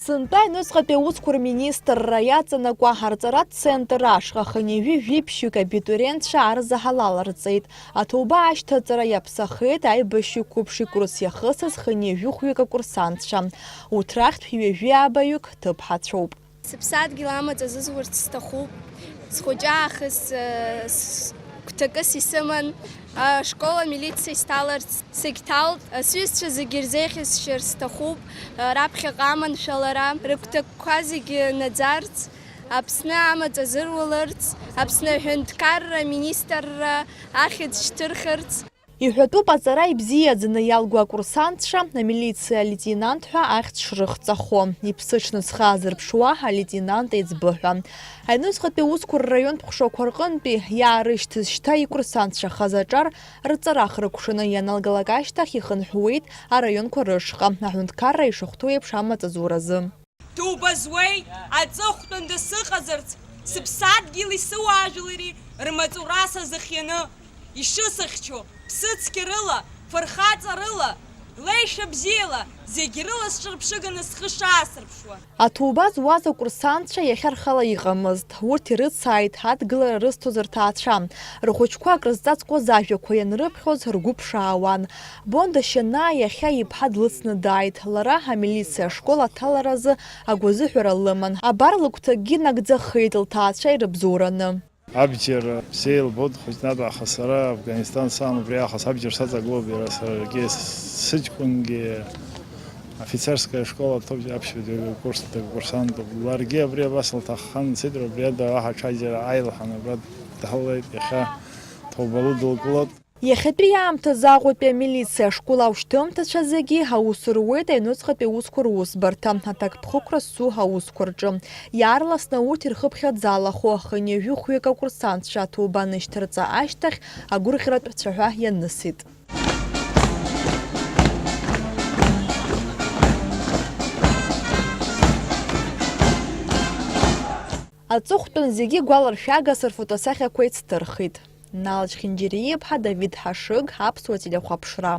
Сынтәа аҩныҵҟатәи аусқәа рминистрра иаҵанакуа ҳарҵаратә центр ашҟа хынҩажәи жәиԥшьҩык абитуриентцәа арзаҳалаларҵеит. Аҭоуба ашьҭаҵара иаԥсахеит аибашьҩы қәыԥши курс иахысыз хынҩажәи-хәҩык акурсантцәа. Уҭрахьтә ҩажәи абаҩык ҭыԥҳацәоуп. Сыԥсадгьыл амаҵ азызурц сҭахуп. Схәыҷы аахыс гәҭакыс исыман. Школа милициа сҭаларц сагьҭалт. Сҩызцәа зегьы ирзеиӷьасшьыр сҭахуп. Раԥхьаҟа аманшәалара рыгәҭакқәа зегьы наӡарц, Аԥсны амаҵ азыруалырц, Аԥсны аҳәынҭқарра аминистрра ахьӡ шьҭырхырц. Иҳәатәуп аҵара ибзиаӡаны иалго акурсантцәа амилициа алеитенантҳәа ахьӡ шрыхҵахо. Иԥсыҽны зхы азырԥшуа алеитенант еиҵбы-ҳәа. Аҩныҵҟатәи аусқәа рраионтә ҟәшақәа рҟынтәи иаарышьҭыз шьҭа икурсантцәахаз аҿар рҵарах рыкәшаны ианалгалак ашьҭахь ихынҳәуеит араионқәа рышҟа, аҳәынҭқарра ишахәҭоу еиԥш амаҵ азуразы. Дубазуеи, аҵыхәтәанда сыҟазарц, сыԥсадгьыли сыуаажәлари рмаҵура сазыхианы, ишысыхьчо ԥсыцқьарыла, фырхаҵарыла, леишәа бзиала, зегьы рыла сҿырԥшыганы схы шаасырԥшуа. Аҭоуба зуаз акурсантцәа иахьа рхала иҟамызт. Урҭ ирыцааит адгылара рызҭоз рҭаацәа. Рхәыҷқәа акрызҵаҵкуаз ажәақәа ианрыԥхьоз ргәы ԥшаауан. Бонда Шьанаа иахьа иԥҳа длыцны дааит. Лара амилициа ашкол аҭаларазы агәазыҳәара лыман. Абар лыгәҭакгьы нагӡахеит лҭаацәа ирыбзоураны. Абџьар бзиа хәыҷнада аха сара Афганистан сан убри аахыс абџьар саҵагылоуп иара саргьы сыҷкәынгьы офицерская школа аԥшьбатәи курсантуп. Ларгьы абри абас лҭаххан сидра убри ада аҳ аҽаџьара аилҳан абра дҳалеит иахьа ҭоуба лыдылкылот. Иахьатәи аамҭазы Аҟәатәи амилициа ашкол аушьҭымҭацәа зегьы аус руеит аҩныҵҟатәи аусқәа русбарҭа, аҭакԥхықәра ссу аусқәа рҿы. Иаарласны урҭ ирхыԥхьаӡалахо хынҩажәи-хәҩык акурсантцәа аҭоуба анышьҭарҵа ашьҭахь агәырӷьаратә цәаҳәа ианысит. Аҵыхәтәан зегьы гәаларшәагас рфотосахьақәа еицҭырхит. Налаџь Хинџьариаԥҳа, Давид Ҳашыг, Аԥсуа телехәаԥшра.